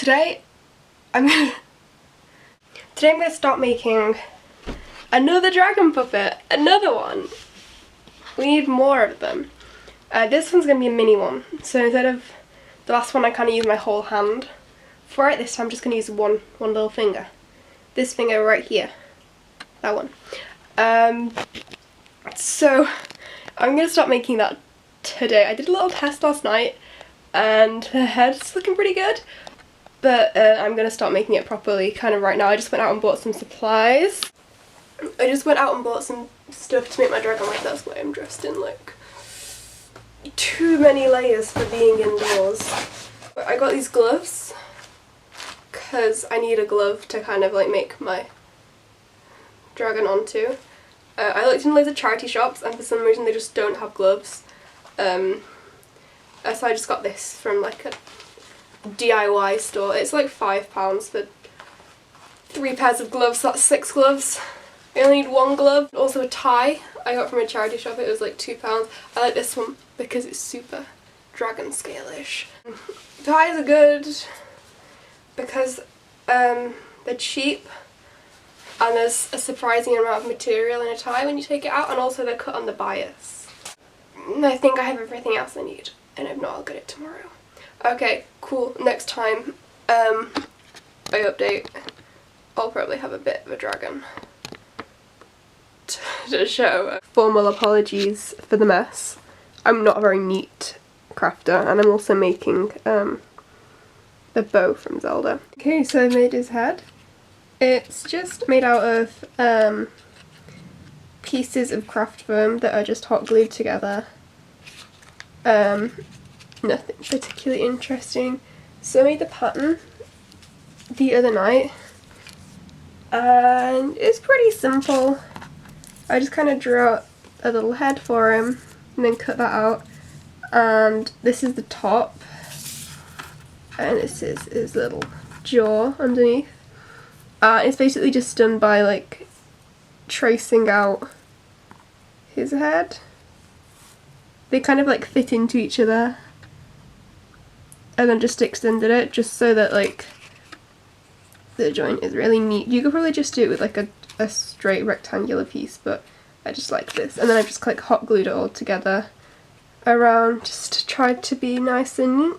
Today I'm gonna start making another dragon puppet. Another one. We need more of them. This one's gonna be a mini one. So instead of the last one I kind of used my whole hand for it, this time I'm just gonna use one little finger. This finger right here. That one. So I'm gonna start making that today. I did a little test last night and the head's looking pretty good. But I'm going to start making it properly kind of right now. I just went out and bought some supplies. I just went out and bought some stuff to make my dragon like that's why I'm dressed in like too many layers for being indoors. But I got these gloves because I need a glove to kind of like make my dragon onto. I looked in loads of charity shops and for some reason they just don't have gloves. So I just got this from like a DIY store. It's like £5 for 3 pairs of gloves, that's 6 gloves. I only need 1 glove. Also a tie I got from a charity shop, it was like £2. I like this one because it's super dragon scale-ish. Ties are good because they're cheap and there's a surprising amount of material in a tie when you take it out, and also they're cut on the bias. I think I have everything else I need, and if not I'll get it tomorrow. Okay, cool. Next time I update, I'll probably have a bit of a dragon to show. Formal apologies for the mess. I'm not a very neat crafter, and I'm also making the bow from Zelda. Okay, so I made his head. It's just made out of pieces of craft foam that are just hot glued together. Nothing particularly interesting. So I made the pattern the other night and it's pretty simple. I just kind of drew out a little head for him and then cut that out, and this is the top and this is his little jaw underneath. It's basically just done by like tracing out his head. They kind of like fit into each other, and then just extended it just so that like the joint is really neat. You could probably just do it with like a straight rectangular piece, but I just like this. And then I just like hot glued it all together around just to try to be nice and neat.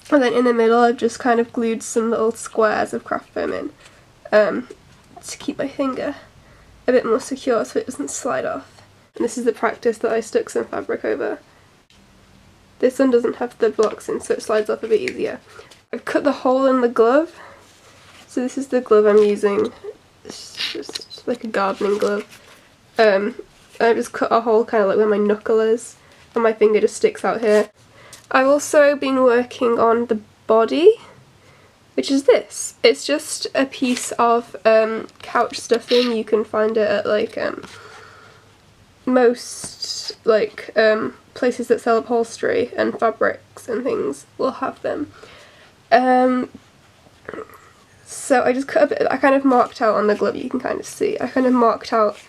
And then in the middle I've just kind of glued some little squares of craft foam in to keep my finger a bit more secure so it doesn't slide off. And this is the practice that I stuck some fabric over. This one doesn't have the blocks in, so it slides off a bit easier. I've cut the hole in the glove. So this is the glove I'm using. It's just like a gardening glove. I've just cut a hole kind of like where my knuckle is, and my finger just sticks out here. I've also been working on the body, which is this. It's just a piece of couch stuffing. You can find it at like most like places that sell upholstery and fabrics and things will have them. So I just cut a bit. I kind of marked out on the glove, you can kind of see. I kind of marked out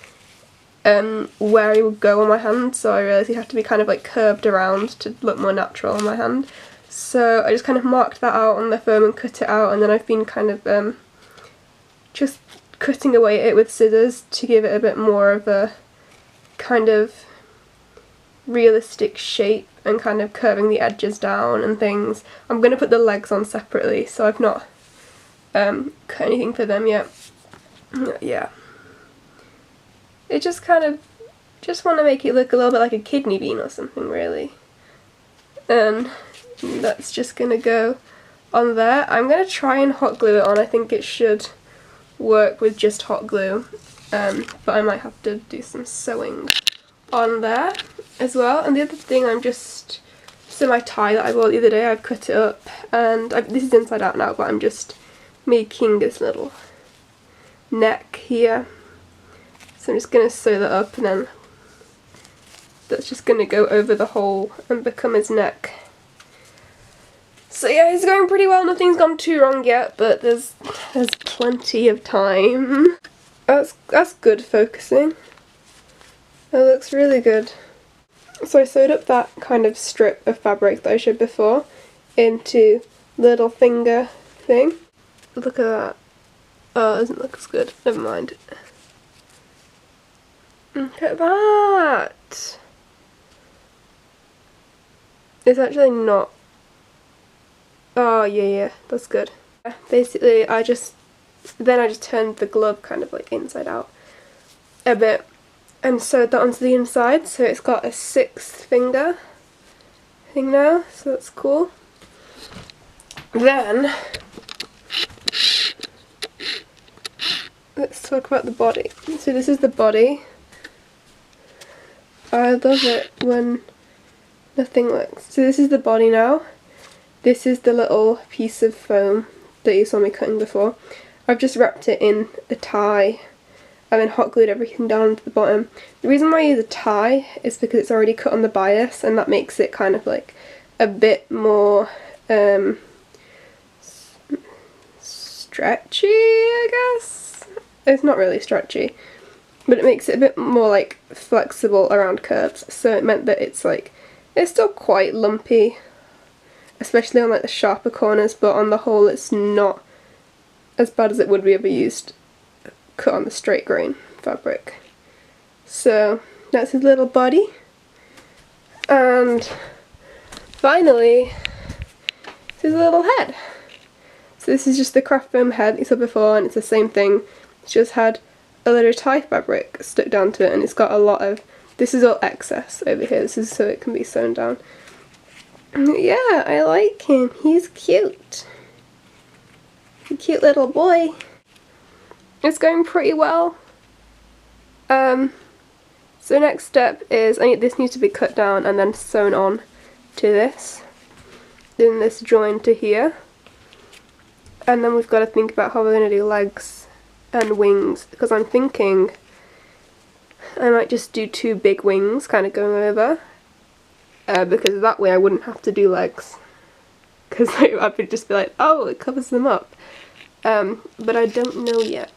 where it would go on my hand, so I realised it had to be kind of like curved around to look more natural on my hand. So I just kind of marked that out on the foam and cut it out, and then I've been kind of just cutting away at it with scissors to give it a bit more of a kind of realistic shape and kind of curving the edges down and things. I'm going to put the legs on separately, so I've not cut anything for them yet. Yeah. It just kind of, just want to make it look a little bit like a kidney bean or something really. And that's just going to go on there. I'm going to try and hot glue it on. I think it should work with just hot glue, but I might have to do some sewing on there as well. And the other thing so my tie that I bought the other day, I've cut it up, and this is inside out now, but I'm just making this little neck here. So I'm just going to sew that up, and then that's just going to go over the hole and become his neck. So yeah, it's going pretty well. Nothing's gone too wrong yet, but there's plenty of time. That's good focusing. That looks really good. So I sewed up that kind of strip of fabric that I showed before into little finger thing. Look at that. Oh, it doesn't look as good. Never mind. Look at that! It's actually not... Oh, yeah, that's good. Basically, I just turned the glove kind of like inside out a bit and sewed that onto the inside, so it's got a 6th finger thing now, so that's cool. Then let's talk about the body. So this is the body. I love it when nothing works. So this is the body now. This is the little piece of foam that you saw me cutting before. I've just wrapped it in a tie and then hot glued everything down to the bottom. The reason why I use a tie is because it's already cut on the bias, and that makes it kind of like a bit more stretchy, I guess. It's not really stretchy, but it makes it a bit more like flexible around curves, so it meant that it's still quite lumpy, especially on like the sharper corners, but on the whole it's not as bad as it would be if I used cut on the straight grain fabric. So that's his little body, and finally it's his little head. So this is just the craft foam head you saw before, and it's the same thing. It's just had a little tie fabric stuck down to it, and it's got a lot of, this is all excess over here, this is so it can be sewn down. Yeah, I like him, he's cute. A cute little boy. It's going pretty well. So next step is, this needs to be cut down and then sewn on to this. Then this join to here. And then we've got to think about how we're going to do legs and wings, because I'm thinking I might just do 2 big wings kind of going over, because that way I wouldn't have to do legs, because I would just be like, oh, it covers them up. But I don't know yet,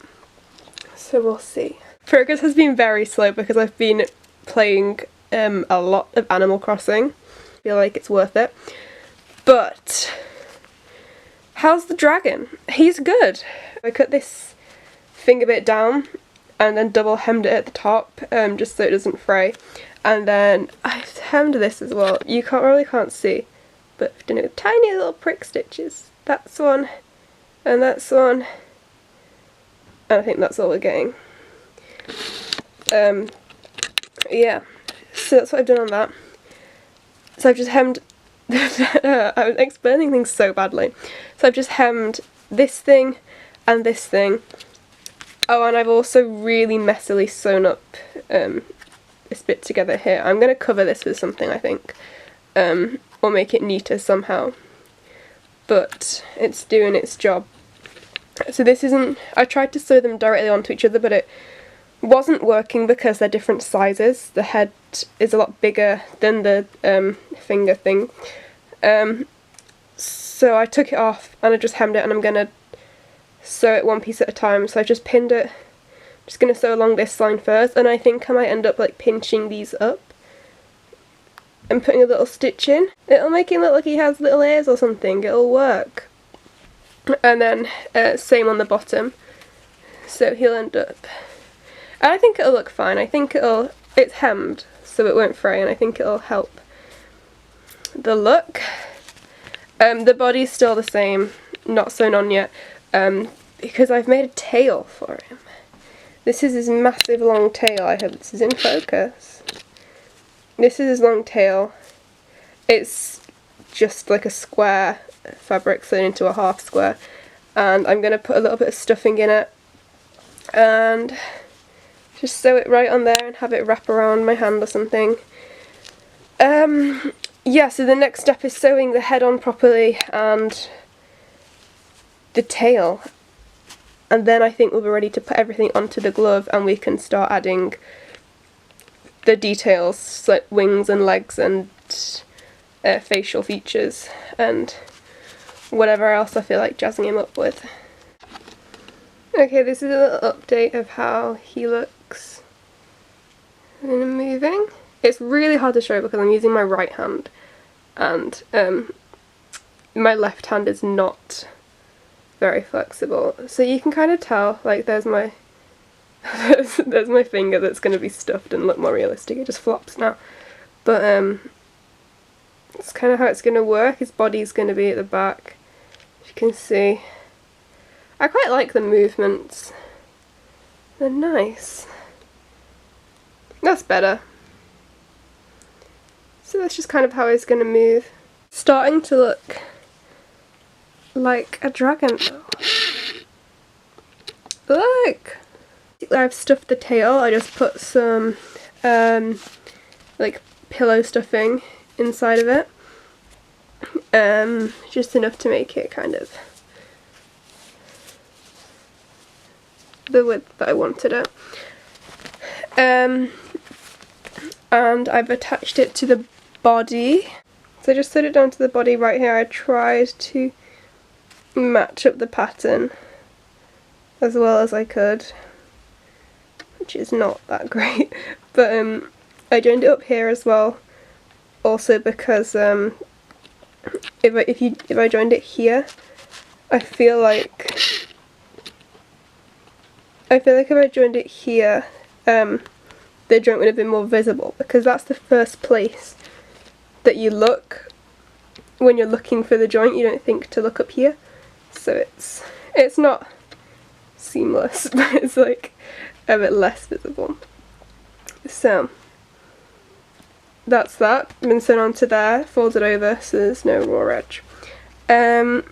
so we'll see. Progress has been very slow because I've been playing a lot of Animal Crossing. I feel like it's worth it. But how's the dragon? He's good. I cut this finger bit down and then double hemmed it at the top, just so it doesn't fray. And then I've hemmed this as well. You can't see, but I've done it with tiny little prick stitches. That's one, and that's one, and I think that's all we're getting. Yeah, so that's what I've done on that. So I've just hemmed I'm explaining things so badly. So I've just hemmed this thing and this thing. Oh, and I've also really messily sewn up this bit together here. I'm going to cover this with something, I think, or make it neater somehow. But it's doing its job. So this isn't, I tried to sew them directly onto each other, but it wasn't working because they're different sizes. The head is a lot bigger than the finger thing. So I took it off and I just hemmed it, and I'm going to sew it one piece at a time. So I just pinned it. I'm just going to sew along this line first, and I think I might end up like pinching these up and putting a little stitch in. It'll make him look like he has little ears or something. It'll work. And then same on the bottom. So he'll end up, and I think it'll look fine. I think it's hemmed so it won't fray, and I think it'll help the look. The body's still the same, not sewn on yet, because I've made a tail for him. This is his massive long tail. I hope this is in focus. This is his long tail. It's just like a square fabric sewn into a half square, and I'm going to put a little bit of stuffing in it and just sew it right on there and have it wrap around my hand or something. Yeah, so the next step is sewing the head on properly and the tail, and then I think we'll be ready to put everything onto the glove, and we can start adding the details like wings and legs and facial features and whatever else I feel like jazzing him up with. Okay, this is a little update of how he looks in moving. It's really hard to show because I'm using my right hand, and my left hand is not very flexible. So you can kind of tell, like there's my there's my finger that's going to be stuffed and look more realistic. It just flops now. But it's kind of how it's going to work. His body's going to be at the back, as you can see. I quite like the movements. They're nice. That's better. So that's just kind of how he's going to move. Starting to look like a dragon though. Look! I've stuffed the tail. I just put some like pillow stuffing inside of it. Just enough to make it kind of the width that I wanted it. And I've attached it to the body. So I just set it down to the body right here. I tried to match up the pattern as well as I could, which is not that great. But I joined it up here as well, also because if I joined it here, I feel like if I joined it here, the joint would have been more visible, because that's the first place that you look when you're looking for the joint. You don't think to look up here, so it's not seamless, but it's like a bit less visible. So that's that. Been sewn onto there, folded over so there's no raw edge. And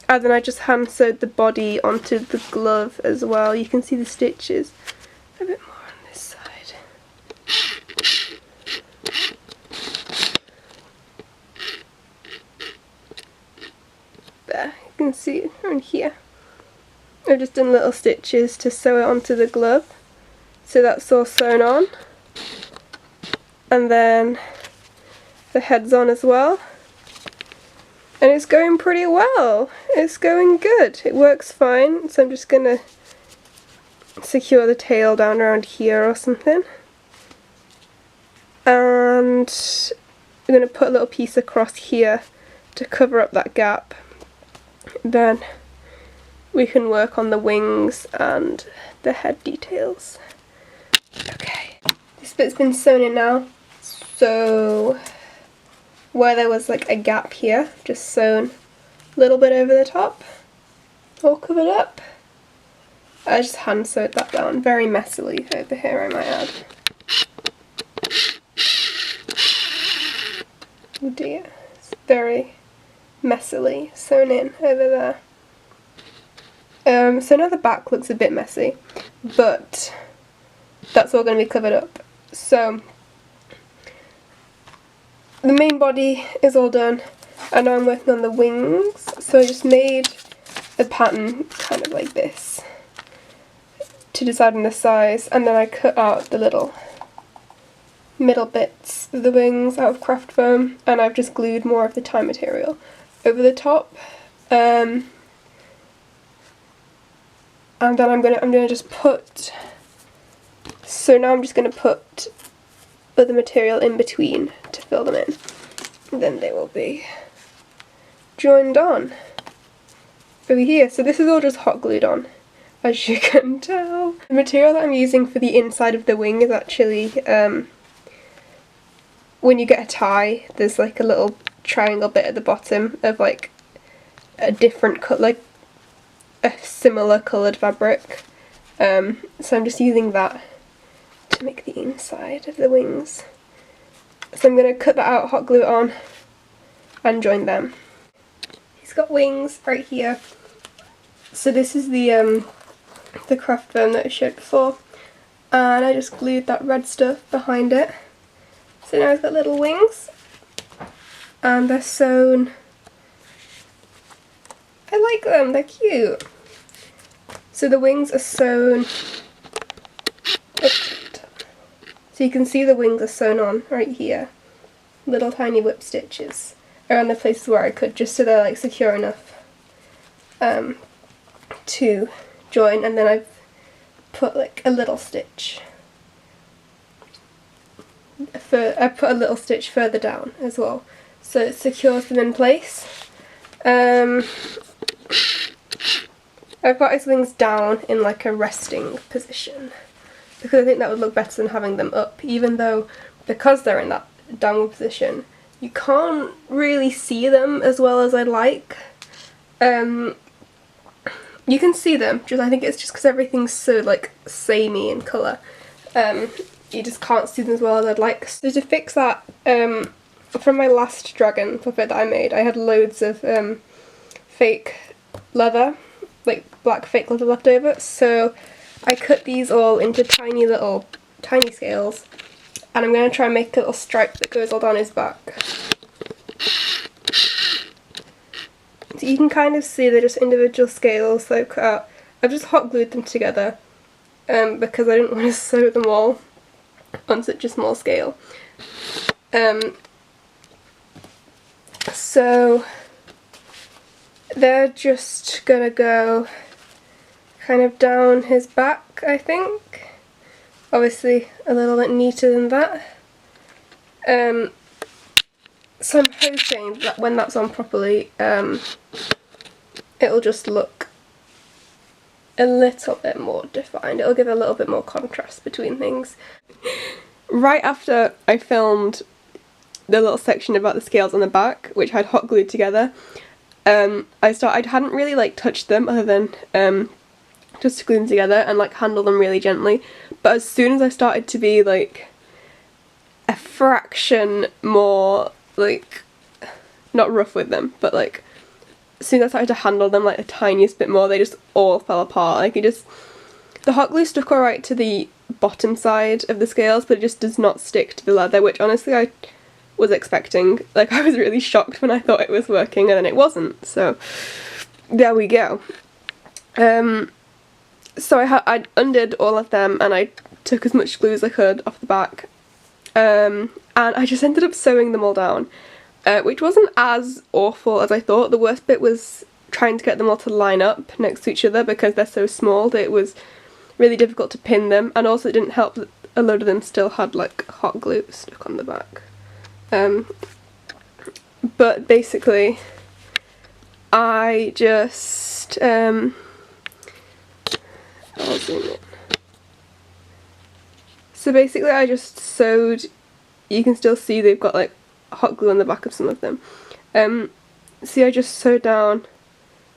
then I just hand sewed the body onto the glove as well. You can see the stitches a bit more on this side. There, you can see it on here. I've just done little stitches to sew it onto the glove, so that's all sewn on. And then the head's on as well. And it's going pretty well. It's going good. It works fine. So I'm just going to secure the tail down around here or something. And I'm going to put a little piece across here to cover up that gap. Then we can work on the wings and the head details. Okay. This bit's been sewn in now. So where there was like a gap here, just sewn a little bit over the top, all covered up. I just hand sewed that down very messily over here, I might add. Oh dear, it's very messily sewn in over there. So now the back looks a bit messy, but that's all going to be covered up. So the main body is all done, and now I'm working on the wings. So I just made a pattern kind of like this to decide on the size, and then I cut out the little middle bits of the wings out of craft foam, and I've just glued more of the tie material over the top. And then I'm gonna just put. So now I'm just gonna put other material in between to fill them in. And then they will be joined on over here. So this is all just hot glued on, as you can tell. The material that I'm using for the inside of the wing is actually, when you get a tie, there's like a little triangle bit at the bottom of like a different cut, like a similar coloured fabric. So I'm just using that to make the inside of the wings. So I'm going to cut that out, hot glue it on, and join them. He's got wings right here. So this is the craft foam that I showed before, and I just glued that red stuff behind it. So now he's got little wings, and they're sewn. I like them, they're cute. So the wings are sewn. So you can see the wings are sewn on right here. Little tiny whip stitches around the places where I could, just so they're like secure enough to join, and then I've put like a little stitch. I put a little stitch further down as well, so it secures them in place. I've got his wings down in like a resting position because I think that would look better than having them up, even though because they're in that downward position you can't really see them as well as I'd like. You can see them, just I think it's just because everything's so like samey in colour. You just can't see them as well as I'd like. So to fix that, from my last dragon puppet that I made, I had loads of fake leather, like black fake leather left over, so I cut these all into tiny scales, and I'm going to try and make a little stripe that goes all down his back. So you can kind of see they're just individual scales that I've cut out. I've just hot glued them together because I didn't want to sew them all on such a small scale. So they're just gonna go kind of down his back, I think. Obviously a little bit neater than that. So I'm hoping that when that's on properly, it'll just look a little bit more defined. It'll give a little bit more contrast between things. Right after I filmed the little section about the scales on the back, which I'd hot glued together, I hadn't really like touched them other than just to glue them together and like handle them really gently. But as soon as I started to be like a fraction more like, not rough with them, but like as soon as I started to handle them like the tiniest bit more, they just all fell apart. Like the hot glue stuck alright to the bottom side of the scales, but it just does not stick to the leather, which honestly I was expecting. Like I was really shocked when I thought it was working and then it wasn't, so there we go. So I undid all of them and I took as much glue as I could off the back, and I just ended up sewing them all down, which wasn't as awful as I thought. The worst bit was trying to get them all to line up next to each other because they're so small that it was really difficult to pin them, and also it didn't help that a load of them still had like hot glue stuck on the back. But basically I just I'll zoom in. So basically I just sewed, you can still see they've got like hot glue on the back of some of them. See, I just sewed down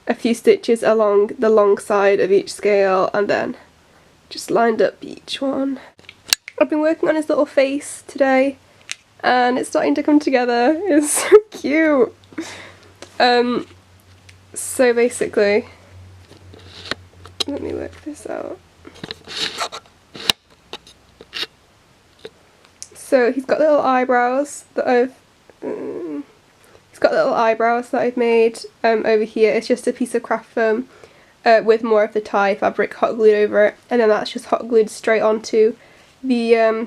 a few stitches along the long side of each scale and then just lined up each one. I've been working on his little face today and it's starting to come together. It's so cute. So basically, let me work this out. So he's got little eyebrows that I've made over here. It's just a piece of craft foam with more of the tie fabric hot glued over it, and then that's just hot glued straight onto the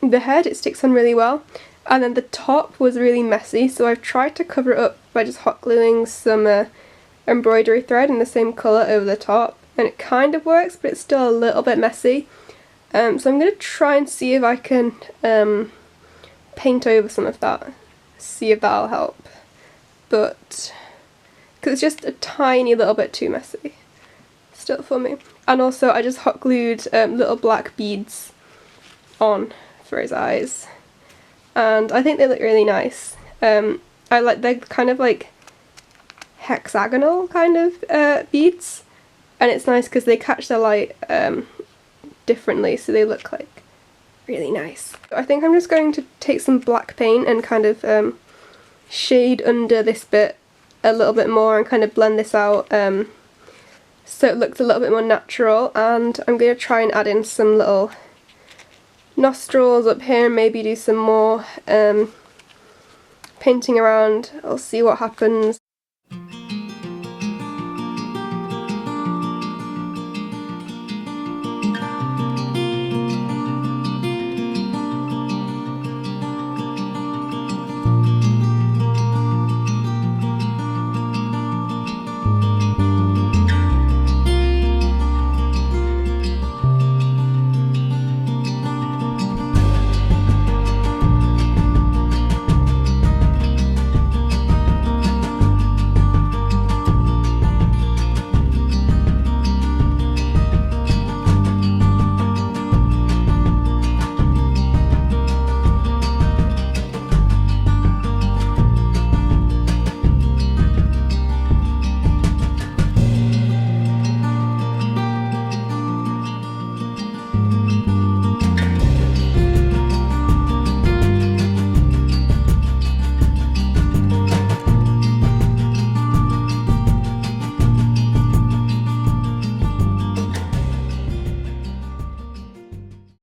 head. It sticks on really well. And then the top was really messy, so I've tried to cover it up by just hot gluing some embroidery thread in the same colour over the top, and it kind of works, but it's still a little bit messy. So I'm going to try and see if I can paint over some of that, see if that'll help. But because it's just a tiny little bit too messy still for me. And also I just hot glued little black beads on for his eyes, and I think they look really nice. They're kind of like hexagonal kind of beads, and it's nice because they catch the light differently, so they look like really nice. I think I'm just going to take some black paint and kind of shade under this bit a little bit more and kind of blend this out so it looks a little bit more natural, and I'm going to try and add in some little nostrils up here and maybe do some more painting around. I'll see what happens.